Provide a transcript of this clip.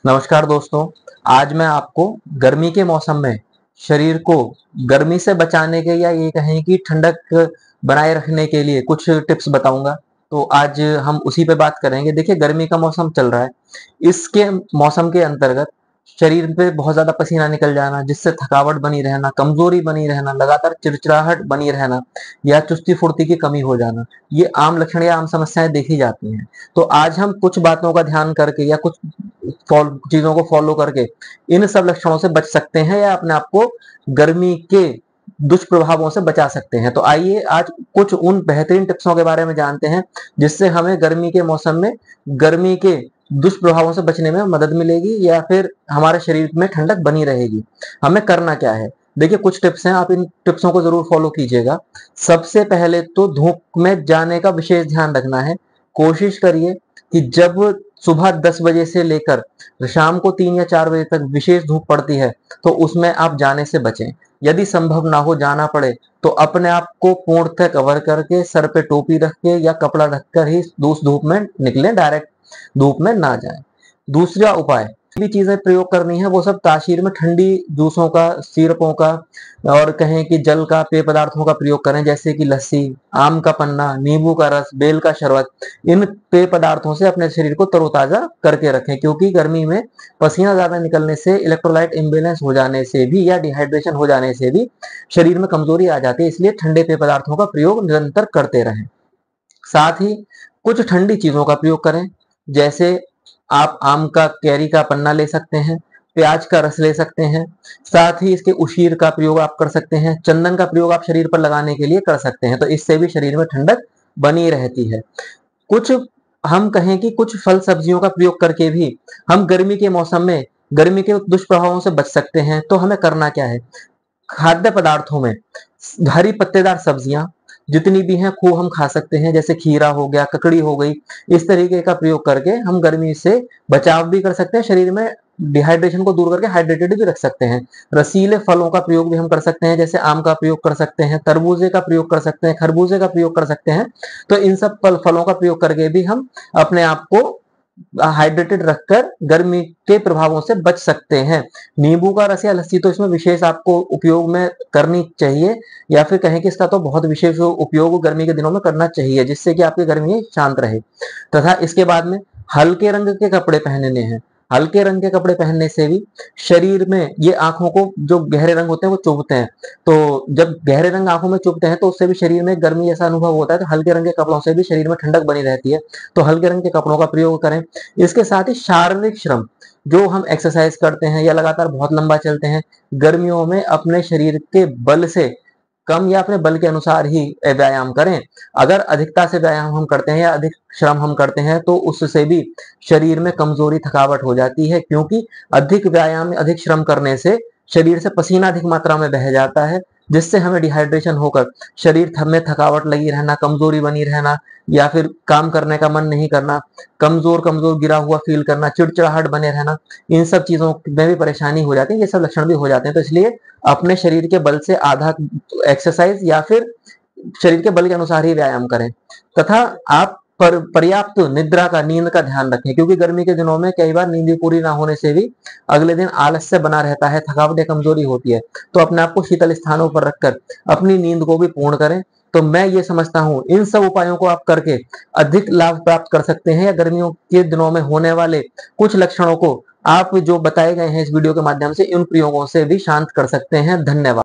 नमस्कार दोस्तों। आज मैं आपको गर्मी के मौसम में शरीर को गर्मी से बचाने के या ये कहें कि ठंडक बनाए रखने के लिए कुछ टिप्स बताऊंगा। तो आज हम उसी पे बात करेंगे। देखिए, गर्मी का मौसम चल रहा है। इसके मौसम के अंतर्गत शरीर पे बहुत ज्यादा पसीना निकल जाना, जिससे थकावट बनी रहना, कमजोरी बनी रहना, लगातार चिड़चिड़ाहट बनी रहना या चुस्ती फुर्ती की कमी हो जाना, ये आम लक्षण या आम समस्याएं देखी जाती हैं। तो आज हम कुछ बातों का ध्यान करके या कुछ चीजों को फॉलो करके इन सब लक्षणों से बच सकते हैं या अपने आप को गर्मी के दुष्प्रभावों से बचा सकते हैं। तो आइए आज कुछ उन बेहतरीन टिप्सों के बारे में जानते हैं जिससे हमें गर्मी के मौसम में गर्मी के दुष्प्रभावों से बचने में मदद मिलेगी या फिर हमारे शरीर में ठंडक बनी रहेगी। हमें करना क्या है? देखिए, कुछ टिप्स हैं, आप इन टिप्सों को जरूर फॉलो कीजिएगा। सबसे पहले तो धूप में जाने का विशेष ध्यान रखना है। कोशिश करिए कि जब सुबह 10 बजे से लेकर शाम को 3 या 4 बजे तक विशेष धूप पड़ती है, तो उसमें आप जाने से बचें। यदि संभव ना हो, जाना पड़े, तो अपने आप को पूर्णतः कवर करके, सर पे टोपी रख के या कपड़ा ढककर ही उस धूप में निकलें, डायरेक्ट धूप में ना जाएं। दूसरा उपाय, भी चीजें प्रयोग करनी है वो सब तासीर में ठंडी जूसों का, सिरपों का और कहें कि जल का, पेय पदार्थों का प्रयोग करें, जैसे कि लस्सी, आम का पन्ना, नींबू का रस, बेल का शरबत। इन पेय पदार्थों से अपने शरीर को तरोताजा करके रखें, क्योंकि गर्मी में पसीना ज्यादा निकलने से, इलेक्ट्रोलाइट इम्बेलेंस हो जाने से भी या डिहाइड्रेशन हो जाने से भी शरीर में कमजोरी आ जाती है। इसलिए ठंडे पेय पदार्थों का प्रयोग निरंतर करते रहें। साथ ही कुछ ठंडी चीजों का प्रयोग करें, जैसे आप आम का, कैरी का पन्ना ले सकते हैं, प्याज का रस ले सकते हैं। साथ ही इसके उशीर का प्रयोग आप कर सकते हैं। चंदन का प्रयोग आप शरीर पर लगाने के लिए कर सकते हैं, तो इससे भी शरीर में ठंडक बनी रहती है। कुछ हम कहें कि कुछ फल सब्जियों का प्रयोग करके भी हम गर्मी के मौसम में गर्मी के दुष्प्रभावों से बच सकते हैं। तो हमें करना क्या है? खाद्य पदार्थों में हरी पत्तेदार सब्जियां जितनी भी हैं खूब हम खा सकते हैं, जैसे खीरा हो गया, ककड़ी हो गई। इस तरीके का प्रयोग करके हम गर्मी से बचाव भी कर सकते हैं, शरीर में डिहाइड्रेशन को दूर करके हाइड्रेटेड भी रख सकते हैं। रसीले फलों का प्रयोग भी हम कर सकते हैं, जैसे आम का प्रयोग कर सकते हैं, तरबूजे का प्रयोग कर सकते हैं, खरबूजे का प्रयोग कर सकते हैं। तो इन सब फलों का प्रयोग करके भी हम अपने आप को हाइड्रेटेड रखकर गर्मी के प्रभावों से बच सकते हैं। नींबू का रस या लस्सी तो इसमें विशेष आपको उपयोग में करनी चाहिए, या फिर कहें कि इसका तो बहुत विशेष उपयोग गर्मी के दिनों में करना चाहिए, जिससे कि आपकी गर्मी शांत रहे। तथा इसके बाद में हल्के रंग के कपड़े पहनने हैं। हल्के रंग के कपड़े पहनने से भी शरीर में, ये आंखों को जो गहरे रंग होते हैं वो चुभते हैं, तो जब गहरे रंग आंखों में चुभते हैं तो उससे भी शरीर में गर्मी जैसा अनुभव होता है। तो हल्के रंग के कपड़ों से भी शरीर में ठंडक बनी रहती है, तो हल्के रंग के कपड़ों का प्रयोग करें। इसके साथ ही शारीरिक श्रम, जो हम एक्सरसाइज करते हैं या लगातार बहुत लंबा चलते हैं, गर्मियों में अपने शरीर के बल से कम या अपने बल के अनुसार ही व्यायाम करें। अगर अधिकता से व्यायाम हम करते हैं या अधिक श्रम हम करते हैं, तो उससे भी शरीर में कमजोरी, थकावट हो जाती है, क्योंकि अधिक व्यायाम, अधिक श्रम करने से शरीर से पसीना अधिक मात्रा में बह जाता है, जिससे हमें डिहाइड्रेशन होकर शरीर में थकावट लगी रहना, कमजोरी बनी रहना, या फिर काम करने का मन नहीं करना, कमजोर कमजोर गिरा हुआ फील करना, चिड़चिड़ाहट बने रहना, इन सब चीजों में भी परेशानी हो जाती है। ये सब लक्षण भी हो जाते हैं। तो इसलिए अपने शरीर के बल से आधा एक्सरसाइज या फिर शरीर के बल के अनुसार ही व्यायाम करें। तथा आप पर्याप्त निद्रा का, नींद का ध्यान रखें, क्योंकि गर्मी के दिनों में कई बार नींद पूरी ना होने से भी अगले दिन आलस्य बना रहता है, थकावट या कमजोरी होती है। तो अपने आप को शीतल स्थानों पर रखकर अपनी नींद को भी पूर्ण करें। तो मैं ये समझता हूं इन सब उपायों को आप करके अधिक लाभ प्राप्त कर सकते हैं, या गर्मियों के दिनों में होने वाले कुछ लक्षणों को आप जो बताए गए हैं इस वीडियो के माध्यम से, इन प्रयोगों से भी शांत कर सकते हैं। धन्यवाद।